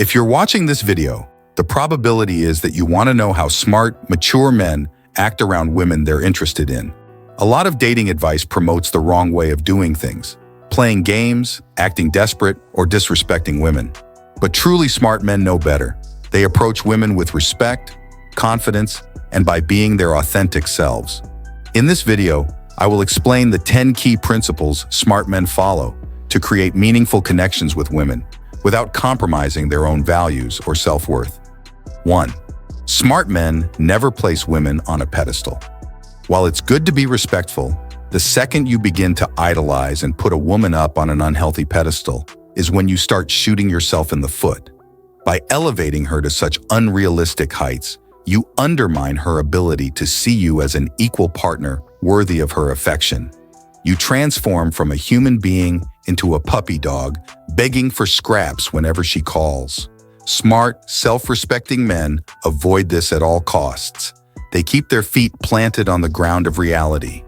If you're watching this video, the probability is that you want to know how smart, mature men act around women they're interested in. A lot of dating advice promotes the wrong way of doing things, playing games, acting desperate, or disrespecting women. But truly smart men know better. They approach women with respect, confidence, and by being their authentic selves. In this video, I will explain the 10 key principles smart men follow to create meaningful connections with women without compromising their own values or self-worth. 1. Smart men never place women on a pedestal. While it's good to be respectful, the second you begin to idolize and put a woman up on an unhealthy pedestal is when you start shooting yourself in the foot. By elevating her to such unrealistic heights, you undermine her ability to see you as an equal partner worthy of her affection. You transform from a human being into a puppy dog, begging for scraps whenever she calls. Smart, self-respecting men avoid this at all costs. They keep their feet planted on the ground of reality.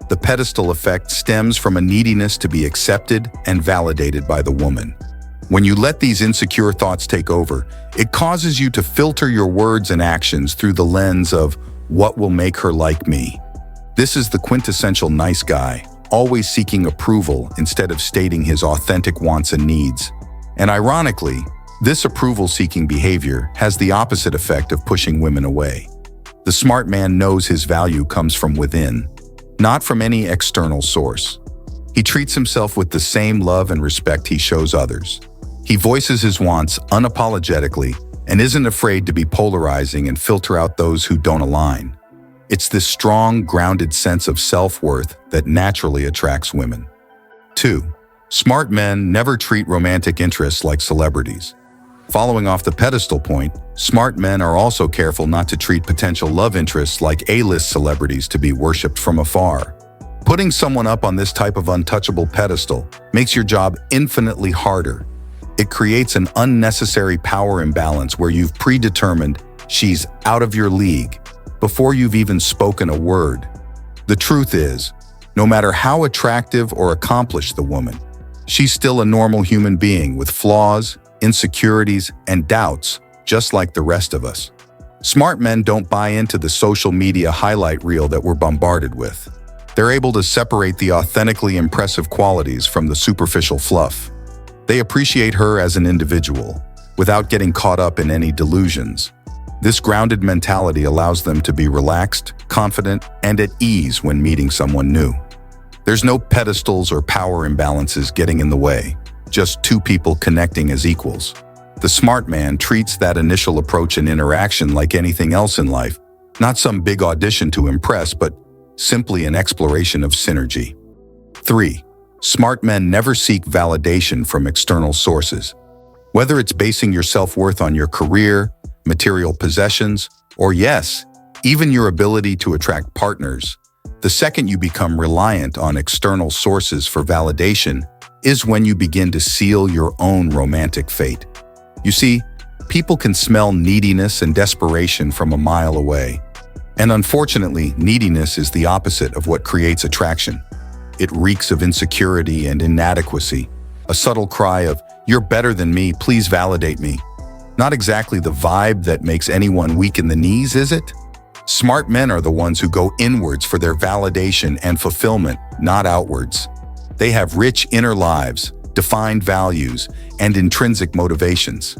The pedestal effect stems from a neediness to be accepted and validated by the woman. When you let these insecure thoughts take over, it causes you to filter your words and actions through the lens of what will make her like me. This is the quintessential nice guy, always seeking approval instead of stating his authentic wants and needs. And ironically, this approval-seeking behavior has the opposite effect of pushing women away. The smart man knows his value comes from within, not from any external source. He treats himself with the same love and respect he shows others. He voices his wants unapologetically and isn't afraid to be polarizing and filter out those who don't align. It's this strong, grounded sense of self-worth that naturally attracts women. 2. Smart men never treat romantic interests like celebrities. Following off the pedestal point, smart men are also careful not to treat potential love interests like A-list celebrities to be worshipped from afar. Putting someone up on this type of untouchable pedestal makes your job infinitely harder. It creates an unnecessary power imbalance where you've predetermined she's out of your league before you've even spoken a word. The truth is, no matter how attractive or accomplished the woman, she's still a normal human being with flaws, insecurities, and doubts, just like the rest of us. Smart men don't buy into the social media highlight reel that we're bombarded with. They're able to separate the authentically impressive qualities from the superficial fluff. They appreciate her as an individual, without getting caught up in any delusions. This grounded mentality allows them to be relaxed, confident, and at ease when meeting someone new. There's no pedestals or power imbalances getting in the way, just two people connecting as equals. The smart man treats that initial approach and interaction like anything else in life, not some big audition to impress, but simply an exploration of synergy. 3. Smart men never seek validation from external sources. Whether it's basing your self-worth on your career, material possessions, or yes, even your ability to attract partners, the second you become reliant on external sources for validation is when you begin to seal your own romantic fate. You see, people can smell neediness and desperation from a mile away. And unfortunately, neediness is the opposite of what creates attraction. It reeks of insecurity and inadequacy, a subtle cry of, "You're better than me, please validate me." Not exactly the vibe that makes anyone weak in the knees, is it? Smart men are the ones who go inwards for their validation and fulfillment, not outwards. They have rich inner lives, defined values, and intrinsic motivations.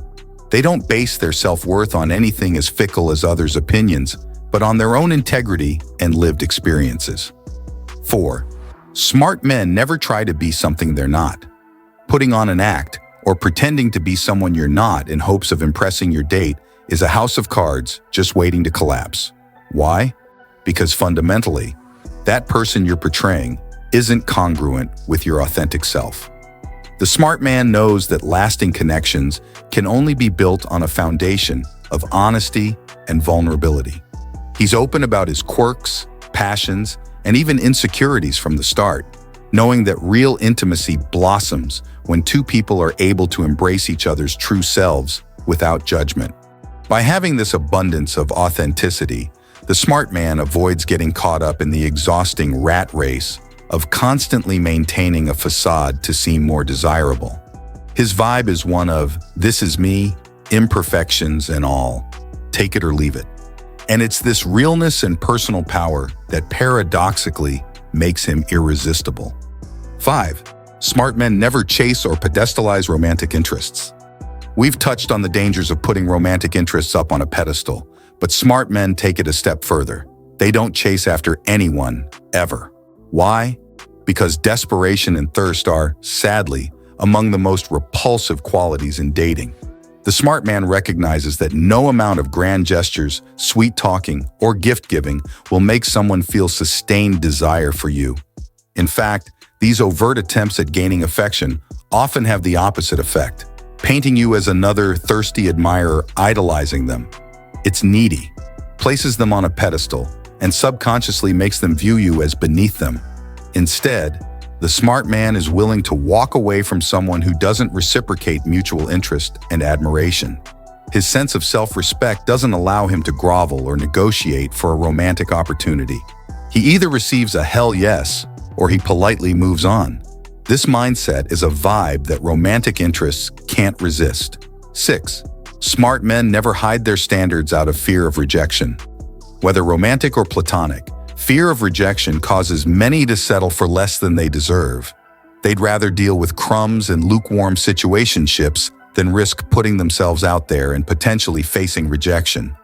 They don't base their self-worth on anything as fickle as others' opinions, but on their own integrity and lived experiences. 4. Smart men never try to be something they're not. Putting on an act or pretending to be someone you're not in hopes of impressing your date is a house of cards just waiting to collapse. Why? Because fundamentally, that person you're portraying isn't congruent with your authentic self. The smart man knows that lasting connections can only be built on a foundation of honesty and vulnerability. He's open about his quirks, passions, and even insecurities from the start, knowing that real intimacy blossoms when two people are able to embrace each other's true selves without judgment. By having this abundance of authenticity, the smart man avoids getting caught up in the exhausting rat race of constantly maintaining a facade to seem more desirable. His vibe is one of, "This is me, imperfections and all. Take it or leave it. And it's this realness and personal power that paradoxically makes him irresistible. 5. Smart men never chase or pedestalize romantic interests. We've touched on the dangers of putting romantic interests up on a pedestal, but smart men take it a step further. They don't chase after anyone, ever. Why? Because desperation and thirst are, sadly, among the most repulsive qualities in dating. The smart man recognizes that no amount of grand gestures, sweet talking, or gift-giving will make someone feel sustained desire for you. In fact, these overt attempts at gaining affection often have the opposite effect, painting you as another thirsty admirer idolizing them. It's needy, places them on a pedestal, and subconsciously makes them view you as beneath them. Instead, the smart man is willing to walk away from someone who doesn't reciprocate mutual interest and admiration. His sense of self-respect doesn't allow him to grovel or negotiate for a romantic opportunity. He either receives a hell yes, or he politely moves on. This mindset is a vibe that romantic interests can't resist. 6. Smart men never hide their standards out of fear of rejection. Whether romantic or platonic, fear of rejection causes many to settle for less than they deserve. They'd rather deal with crumbs and lukewarm situationships than risk putting themselves out there and potentially facing rejection.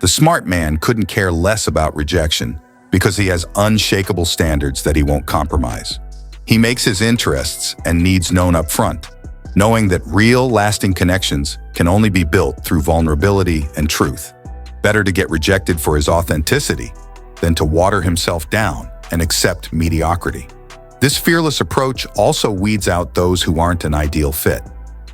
The smart man couldn't care less about rejection because he has unshakable standards that he won't compromise. He makes his interests and needs known up front, knowing that real, lasting connections can only be built through vulnerability and truth. Better to get rejected for his authenticity than to water himself down and accept mediocrity. This fearless approach also weeds out those who aren't an ideal fit.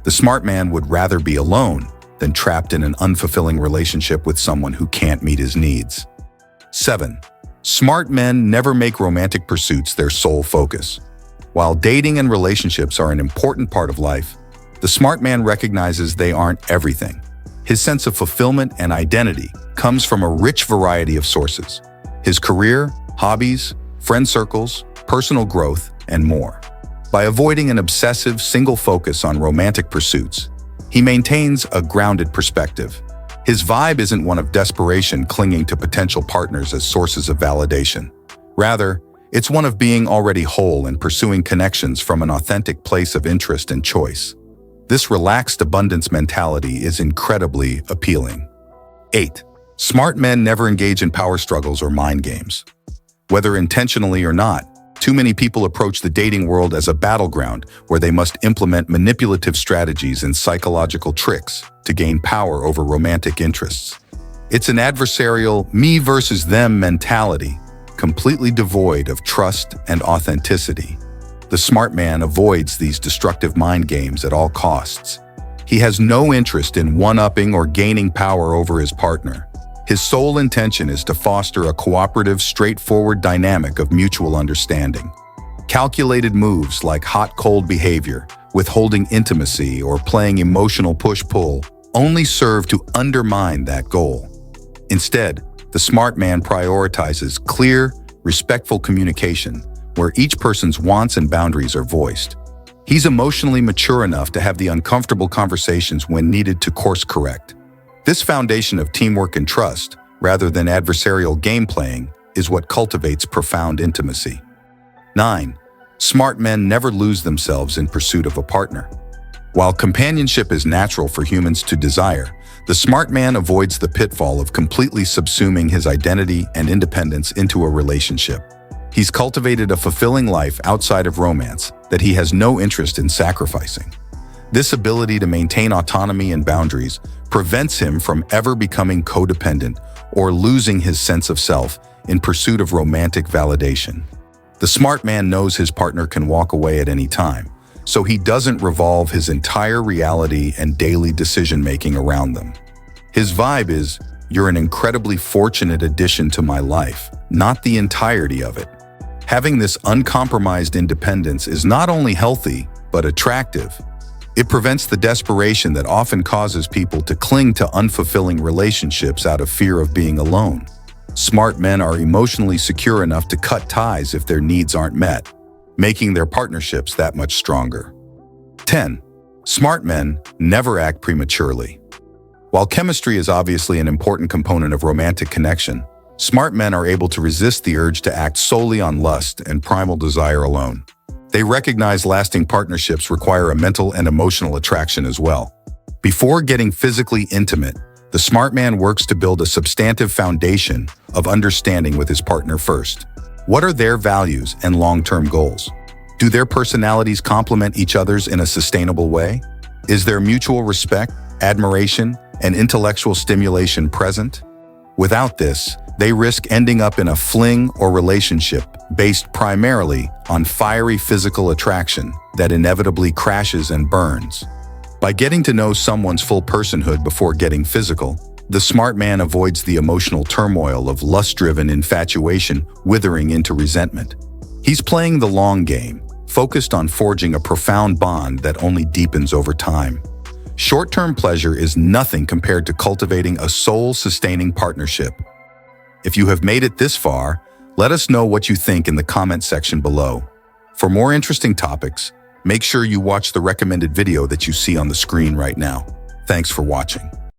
The smart man would rather be alone than trapped in an unfulfilling relationship with someone who can't meet his needs. 7. Smart men never make romantic pursuits their sole focus. While dating and relationships are an important part of life, the smart man recognizes they aren't everything. His sense of fulfillment and identity comes from a rich variety of sources: his career, hobbies, friend circles, personal growth, and more. By avoiding an obsessive single focus on romantic pursuits, he maintains a grounded perspective. His vibe isn't one of desperation clinging to potential partners as sources of validation. Rather, it's one of being already whole and pursuing connections from an authentic place of interest and choice. This relaxed abundance mentality is incredibly appealing. 8. Smart men never engage in power struggles or mind games. Whether intentionally or not, too many people approach the dating world as a battleground where they must implement manipulative strategies and psychological tricks to gain power over romantic interests. It's an adversarial me versus them mentality, completely devoid of trust and authenticity. The smart man avoids these destructive mind games at all costs. He has no interest in one-upping or gaining power over his partner. His sole intention is to foster a cooperative, straightforward dynamic of mutual understanding. Calculated moves like hot-cold behavior, withholding intimacy, or playing emotional push-pull only serve to undermine that goal. Instead, the smart man prioritizes clear, respectful communication where each person's wants and boundaries are voiced. He's emotionally mature enough to have the uncomfortable conversations when needed to course correct. This foundation of teamwork and trust, rather than adversarial game playing, is what cultivates profound intimacy. 9. Smart men never lose themselves in pursuit of a partner. While companionship is natural for humans to desire, the smart man avoids the pitfall of completely subsuming his identity and independence into a relationship. He's cultivated a fulfilling life outside of romance that he has no interest in sacrificing. This ability to maintain autonomy and boundaries prevents him from ever becoming codependent or losing his sense of self in pursuit of romantic validation. The smart man knows his partner can walk away at any time, so he doesn't revolve his entire reality and daily decision-making around them. His vibe is, "You're an incredibly fortunate addition to my life, not the entirety of it." Having this uncompromised independence is not only healthy, but attractive. It prevents the desperation that often causes people to cling to unfulfilling relationships out of fear of being alone. Smart men are emotionally secure enough to cut ties if their needs aren't met, making their partnerships that much stronger. 10. Smart men never act prematurely. While chemistry is obviously an important component of romantic connection, smart men are able to resist the urge to act solely on lust and primal desire alone. They recognize lasting partnerships require a mental and emotional attraction as well. Before getting physically intimate, the smart man works to build a substantive foundation of understanding with his partner first. What are their values and long-term goals? Do their personalities complement each other's in a sustainable way? Is there mutual respect, admiration, and intellectual stimulation present? Without this, they risk ending up in a fling or relationship based primarily on fiery physical attraction that inevitably crashes and burns. By getting to know someone's full personhood before getting physical, the smart man avoids the emotional turmoil of lust-driven infatuation withering into resentment. He's playing the long game, focused on forging a profound bond that only deepens over time. Short-term pleasure is nothing compared to cultivating a soul-sustaining partnership. If you have made it this far, let us know what you think in the comment section below. For more interesting topics, make sure you watch the recommended video that you see on the screen right now. Thanks for watching.